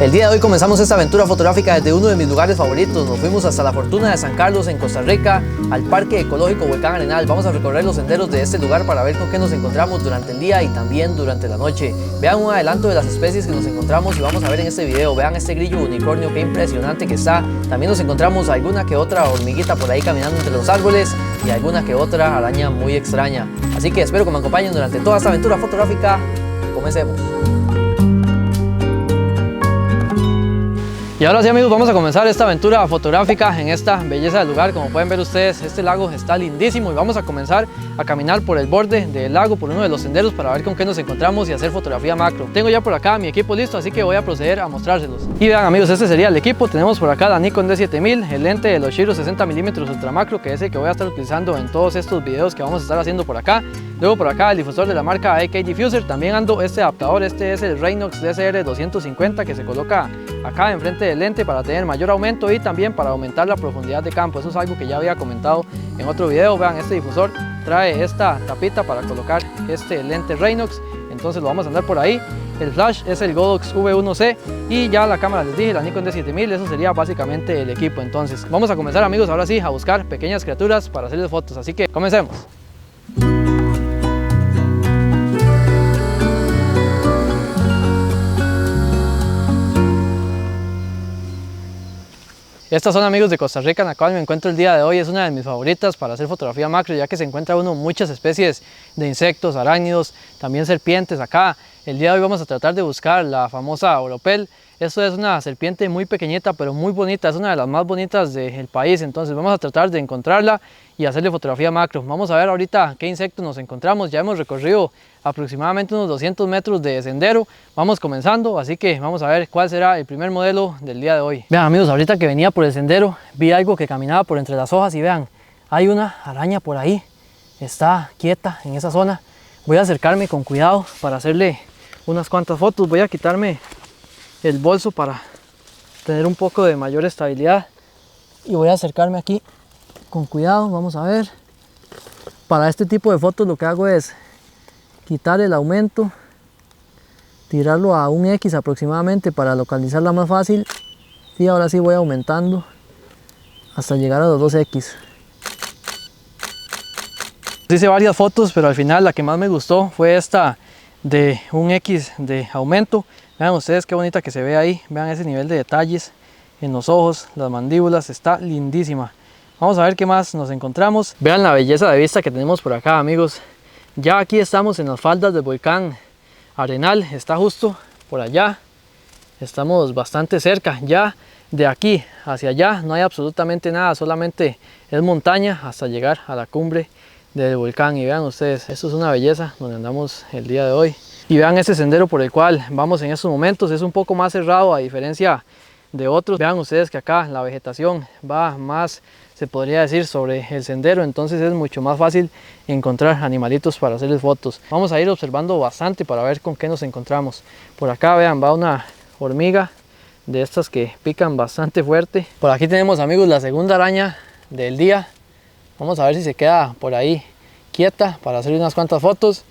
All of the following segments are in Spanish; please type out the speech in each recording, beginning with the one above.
El día de hoy comenzamos esta aventura fotográfica desde uno de mis lugares favoritos. Nos fuimos hasta la Fortuna de San Carlos en Costa Rica, al Parque Ecológico Volcán Arenal. Vamos a recorrer los senderos de este lugar para ver con qué nos encontramos durante el día y también durante la noche. Vean un adelanto de las especies que nos encontramos y vamos a ver en este video. Vean este grillo unicornio, qué impresionante que está. También nos encontramos alguna que otra hormiguita por ahí caminando entre los árboles y alguna que otra araña muy extraña. Así que espero que me acompañen durante toda esta aventura fotográfica. Comencemos. Y ahora sí, amigos, vamos a comenzar esta aventura fotográfica en esta belleza del lugar. Como pueden ver ustedes, este lago está lindísimo y vamos a comenzar a caminar por el borde del lago, por uno de los senderos, para ver con qué nos encontramos y hacer fotografía macro. Tengo ya por acá mi equipo listo, así que voy a proceder a mostrárselos. Y vean, amigos, este sería el equipo. Tenemos por acá la Nikon D7000, el lente de los Shiro 60mm ultra macro, que es el que voy a estar utilizando en todos estos videos que vamos a estar haciendo por acá. Luego por acá el difusor de la marca AK Diffuser. También ando este adaptador, este es el Raynox DSR 250, que se coloca acá enfrente del lente para tener mayor aumento y también para aumentar la profundidad de campo. Eso es algo que ya había comentado en otro video. Vean, este difusor trae esta tapita para colocar este lente Raynox, entonces lo vamos a andar por ahí. El flash es el Godox V1C y ya la cámara, les dije, la Nikon D7000. Eso sería básicamente el equipo. Entonces vamos a comenzar, amigos, ahora sí, a buscar pequeñas criaturas para hacerles fotos, así que comencemos. Esta zona, amigos, de Costa Rica en la cual me encuentro el día de hoy es una de mis favoritas para hacer fotografía macro, ya que se encuentra uno muchas especies de insectos, arácnidos, también serpientes. Acá el día de hoy vamos a tratar de buscar la famosa oropel. Esto es una serpiente muy pequeñita pero muy bonita, es una de las más bonitas del país. Entonces vamos a tratar de encontrarla y hacerle fotografía macro. Vamos a ver ahorita qué insectos nos encontramos. Ya hemos recorrido aproximadamente unos 200 metros de sendero. Vamos comenzando, así que vamos a ver cuál será el primer modelo del día de hoy. Vean, amigos, ahorita que venía por el sendero vi algo que caminaba por entre las hojas y vean, hay una araña por ahí, está quieta en esa zona. Voy a acercarme con cuidado para hacerle unas cuantas fotos. Voy a quitarme el bolso para tener un poco de mayor estabilidad y voy a acercarme aquí con cuidado. Vamos a ver, para este tipo de fotos lo que hago es quitar el aumento, tirarlo a un X aproximadamente para localizarla más fácil, y ahora sí voy aumentando hasta llegar a los 2X. Hice varias fotos, pero al final la que más me gustó fue esta de un X de aumento. Vean ustedes qué bonita que se ve ahí, vean ese nivel de detalles en los ojos, las mandíbulas, está lindísima. Vamos a ver qué más nos encontramos. Vean la belleza de vista que tenemos por acá, amigos. Ya aquí estamos en las faldas del volcán Arenal, está justo por allá. Estamos bastante cerca, ya de aquí hacia allá no hay absolutamente nada, solamente es montaña hasta llegar a la cumbre del volcán. Y vean ustedes, esto es una belleza donde andamos el día de hoy. Y vean ese sendero por el cual vamos en estos momentos, es un poco más cerrado a diferencia de otros. Vean ustedes que acá la vegetación va más, se podría decir, sobre el sendero, entonces es mucho más fácil encontrar animalitos para hacerles fotos. Vamos a ir observando bastante para ver con qué nos encontramos. Por acá, vean, va una hormiga de estas que pican bastante fuerte. Por aquí tenemos, amigos, la segunda araña del día. Vamos a ver si se queda por ahí quieta para hacer unas cuantas fotos.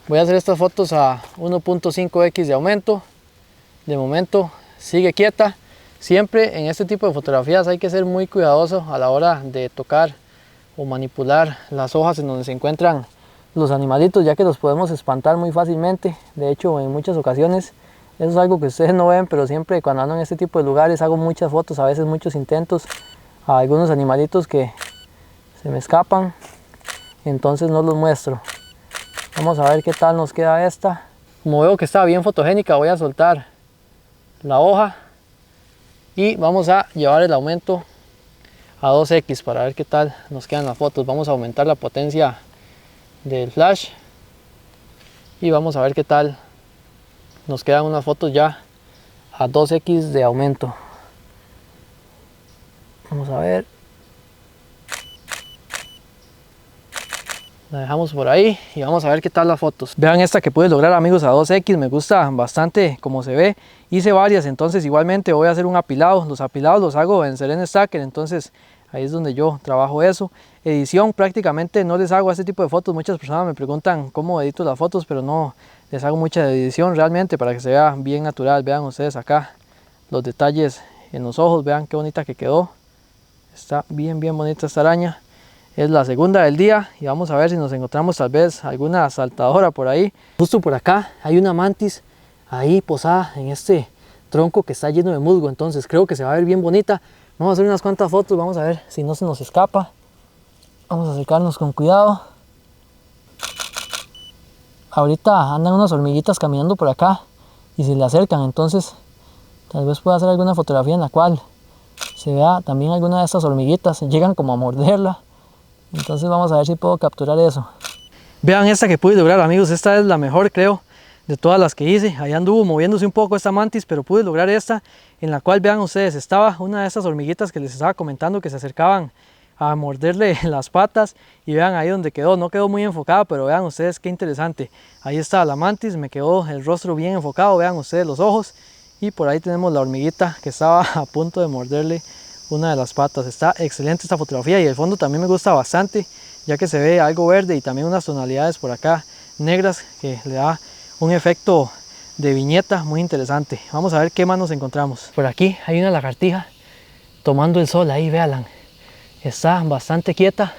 Voy a hacer estas fotos a 1.5x de aumento. De momento sigue quieta. Siempre en este tipo de fotografías hay que ser muy cuidadoso a la hora de tocar o manipular las hojas en donde se encuentran los animalitos, ya que los podemos espantar muy fácilmente. De hecho, en muchas ocasiones, eso es algo que ustedes no ven, pero siempre cuando ando en este tipo de lugares hago muchas fotos, a veces muchos intentos a algunos animalitos que se me escapan, entonces no los muestro. Vamos a ver qué tal nos queda esta. Como veo que está bien fotogénica, voy a soltar la hoja y vamos a llevar el aumento a 2X para ver qué tal nos quedan las fotos. Vamos a aumentar la potencia del flash y vamos a ver qué tal nos quedan unas fotos ya a 2X de aumento. Vamos a ver. La dejamos por ahí y vamos a ver qué tal las fotos. Vean esta que pude lograr, amigos, a 2X. Me gusta bastante como se ve. Hice varias, entonces igualmente voy a hacer un apilado. Los apilados los hago en Serene Stacker, entonces ahí es donde yo trabajo eso. Edición prácticamente no les hago este tipo de fotos, muchas personas me preguntan cómo edito las fotos, pero no les hago mucha edición realmente para que se vea bien natural. Vean ustedes acá los detalles en los ojos, vean qué bonita que quedó, está bien bonita esta araña. Es la segunda del día y vamos a ver si nos encontramos tal vez alguna saltadora por ahí. Justo por acá hay una mantis ahí posada en este tronco que está lleno de musgo, entonces creo que se va a ver bien bonita. Vamos a hacer unas cuantas fotos, vamos a ver si no se nos escapa. Vamos a acercarnos con cuidado. Ahorita andan unas hormiguitas caminando por acá y se le acercan, entonces tal vez pueda hacer alguna fotografía en la cual se vea también alguna de estas hormiguitas, llegan como a morderla. Entonces vamos a ver si puedo capturar eso. Vean esta que pude lograr, amigos, esta es la mejor creo de todas las que hice. Ahí anduvo moviéndose un poco esta mantis, pero pude lograr esta, en la cual vean ustedes, estaba una de estas hormiguitas que les estaba comentando que se acercaban a morderle las patas, y vean ahí donde quedó, no quedó muy enfocada, pero vean ustedes qué interesante. Ahí está la mantis, me quedó el rostro bien enfocado, vean ustedes los ojos, y por ahí tenemos la hormiguita que estaba a punto de morderle una de las patas. Está excelente esta fotografía y el fondo también me gusta bastante, ya que se ve algo verde y también unas tonalidades por acá negras que le da un efecto de viñeta muy interesante. Vamos a ver qué más nos encontramos. Por aquí hay una lagartija tomando el sol, ahí véanla. Está bastante quieta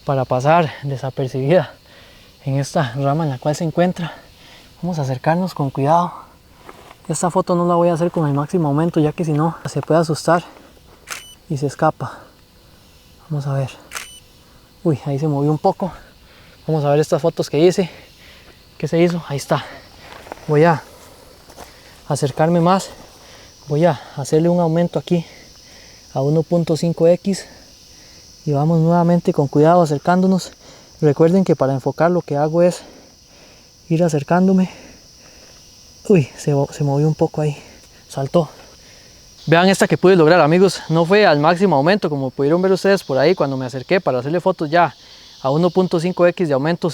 para pasar desapercibida en esta rama en la cual se encuentra. Vamos a acercarnos con cuidado. Esta foto no la voy a hacer con el máximo aumento, ya que si no se puede asustar y se escapa. Vamos a ver. Uy, ahí se movió un poco. Vamos a ver estas fotos que hice. ¿Qué se hizo? Ahí está. Voy a acercarme más. Voy a hacerle un aumento aquí a 1.5x. Y vamos nuevamente con cuidado acercándonos. Recuerden que para enfocar lo que hago es ir acercándome. Uy, se movió un poco ahí. Saltó. Vean esta que pude lograr, amigos, no fue al máximo aumento como pudieron ver ustedes por ahí. Cuando me acerqué para hacerle fotos ya a 1.5x de aumento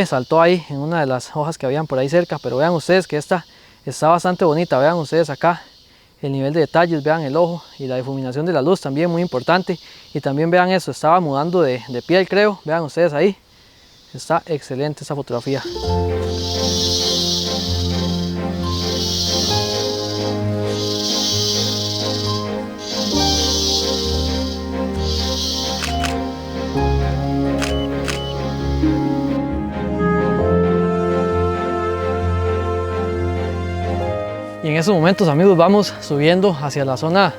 saltó ahí en una de las hojas que habían por ahí cerca. Pero vean ustedes que esta está bastante bonita, vean ustedes acá el nivel de detalles, vean el ojo y la difuminación de la luz también muy importante. Y también vean eso, estaba mudando de piel creo, vean ustedes ahí, está excelente esta fotografía. Y en estos momentos, amigos, vamos subiendo hacia la zona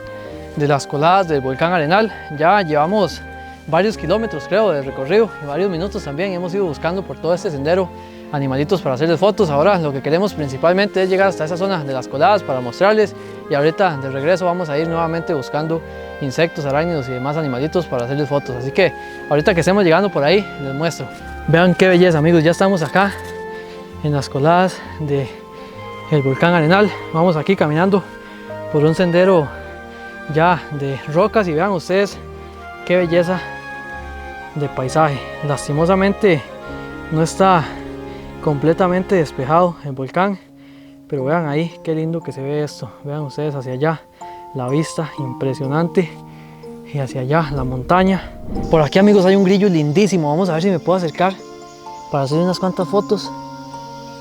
de las coladas del volcán Arenal. Ya llevamos varios kilómetros creo de recorrido y varios minutos también. Hemos ido buscando por todo este sendero animalitos para hacerles fotos. Ahora lo que queremos principalmente es llegar hasta esa zona de las coladas para mostrarles, y ahorita de regreso vamos a ir nuevamente buscando insectos, arácnidos y demás animalitos para hacerles fotos. Así que ahorita que estemos llegando por ahí les muestro. Vean qué belleza, amigos, ya estamos acá en las coladas de el volcán Arenal. Vamos aquí caminando por un sendero ya de rocas y vean ustedes qué belleza de paisaje. Lastimosamente no está completamente despejado el volcán, pero vean ahí qué lindo que se ve esto. Vean ustedes hacia allá la vista impresionante y hacia allá la montaña. Por aquí, amigos, hay un grillo lindísimo. Vamos a ver si me puedo acercar para hacer unas cuantas fotos.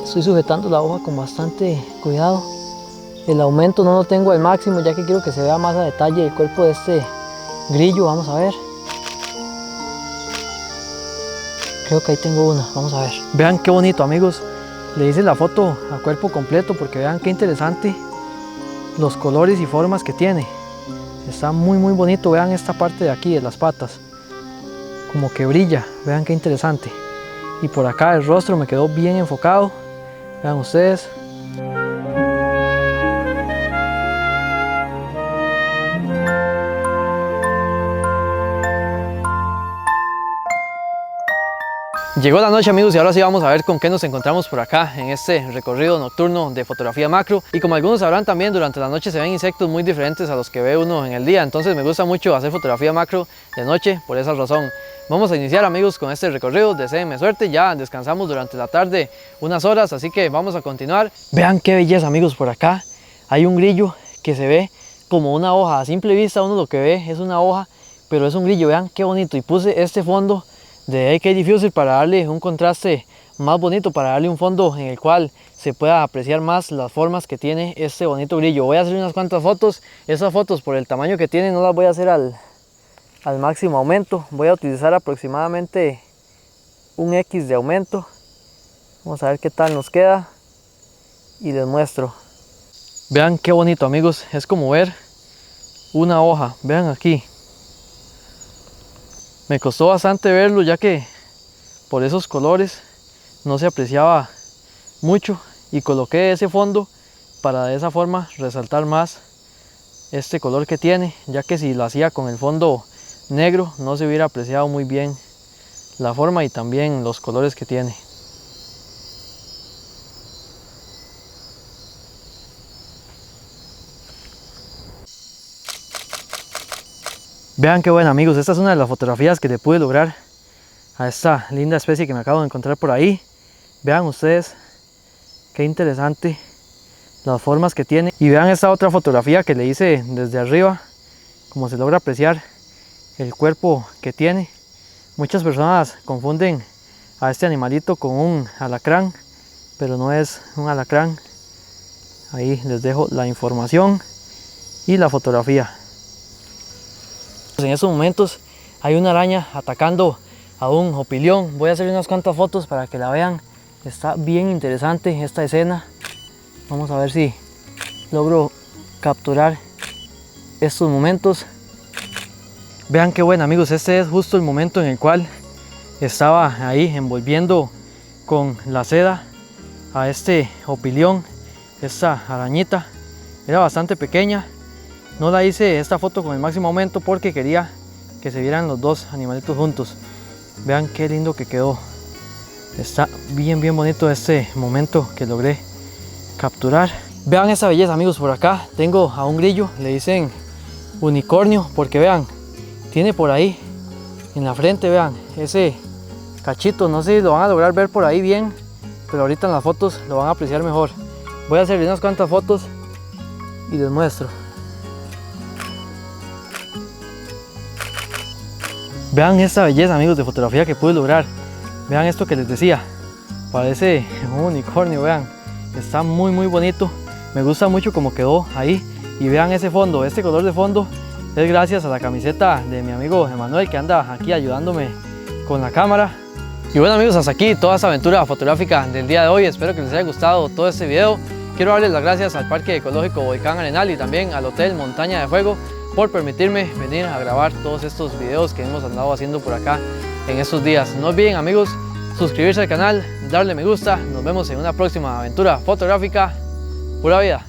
Estoy sujetando la hoja con bastante cuidado. El aumento no lo tengo al máximo, ya que quiero que se vea más a detalle el cuerpo de este grillo. Vamos a ver. Creo que ahí tengo una, vamos a ver. Vean qué bonito, amigos. Le hice la foto a cuerpo completo porque vean qué interesante los colores y formas que tiene. Está muy bonito. Vean esta parte de aquí de las patas, como que brilla. Vean qué interesante. Y por acá el rostro me quedó bien enfocado. Vean ustedes. Llegó la noche, amigos, y ahora sí vamos a ver con qué nos encontramos por acá en este recorrido nocturno de fotografía macro. Y como algunos sabrán también, durante la noche se ven insectos muy diferentes a los que ve uno en el día. Entonces me gusta mucho hacer fotografía macro de noche por esa razón. Vamos a iniciar, amigos, con este recorrido. Deseenme suerte. Ya descansamos durante la tarde unas horas, así que vamos a continuar. Vean qué belleza, amigos, por acá hay un grillo que se ve como una hoja. A simple vista uno lo que ve es una hoja pero es un grillo, vean qué bonito. Y puse este fondo de AK Diffuser para darle un contraste más bonito, para darle un fondo en el cual se pueda apreciar más las formas que tiene este bonito grillo. Voy a hacer unas cuantas fotos. Esas fotos, por el tamaño que tiene, no las voy a hacer al máximo aumento. Voy a utilizar aproximadamente un X de aumento. Vamos a ver qué tal nos queda y les muestro. Vean qué bonito, amigos, es como ver una hoja. Vean aquí, me costó bastante verlo, ya que por esos colores no se apreciaba mucho, y coloqué ese fondo para de esa forma resaltar más este color que tiene, ya que si lo hacía con el fondo negro no se hubiera apreciado muy bien la forma y también los colores que tiene. Vean qué bueno, amigos, esta es una de las fotografías que le pude lograr a esta linda especie que me acabo de encontrar por ahí. Vean ustedes qué interesante las formas que tiene, y vean esta otra fotografía que le hice desde arriba, como se logra apreciar el cuerpo que tiene. Muchas personas confunden a este animalito con un alacrán, pero no es un alacrán. Ahí les dejo la información y la fotografía. En estos momentos hay una araña atacando a un opilión. Voy a hacer unas cuantas fotos para que la vean. Está bien interesante esta escena. Vamos a ver si logro capturar estos momentos. Vean qué bueno, amigos, este es justo el momento en el cual estaba ahí envolviendo con la seda a este opilión. Esta arañita era bastante pequeña. No la hice esta foto con el máximo aumento porque quería que se vieran los dos animalitos juntos. Vean qué lindo que quedó. Está bien bonito este momento que logré capturar. Vean esa belleza, amigos. Por acá tengo a un grillo, le dicen unicornio, porque vean, tiene por ahí en la frente, vean ese cachito. No sé si lo van a lograr ver por ahí bien, pero ahorita en las fotos lo van a apreciar mejor. Voy a hacer unas cuantas fotos y les muestro. Vean esta belleza, amigos, de fotografía que pude lograr. Vean esto que les decía, parece un unicornio. Vean, está muy bonito. Me gusta mucho cómo quedó ahí. Y vean ese fondo, este color de fondo es gracias a la camiseta de mi amigo Emanuel, que anda aquí ayudándome con la cámara. Y bueno, amigos, hasta aquí toda esta aventura fotográfica del día de hoy. Espero que les haya gustado todo este video. Quiero darles las gracias al Parque Ecológico Volcán Arenal y también al Hotel Montaña de Fuego por permitirme venir a grabar todos estos videos que hemos andado haciendo por acá en estos días. No olviden, amigos, suscribirse al canal, darle me gusta. Nos vemos en una próxima aventura fotográfica. Pura vida.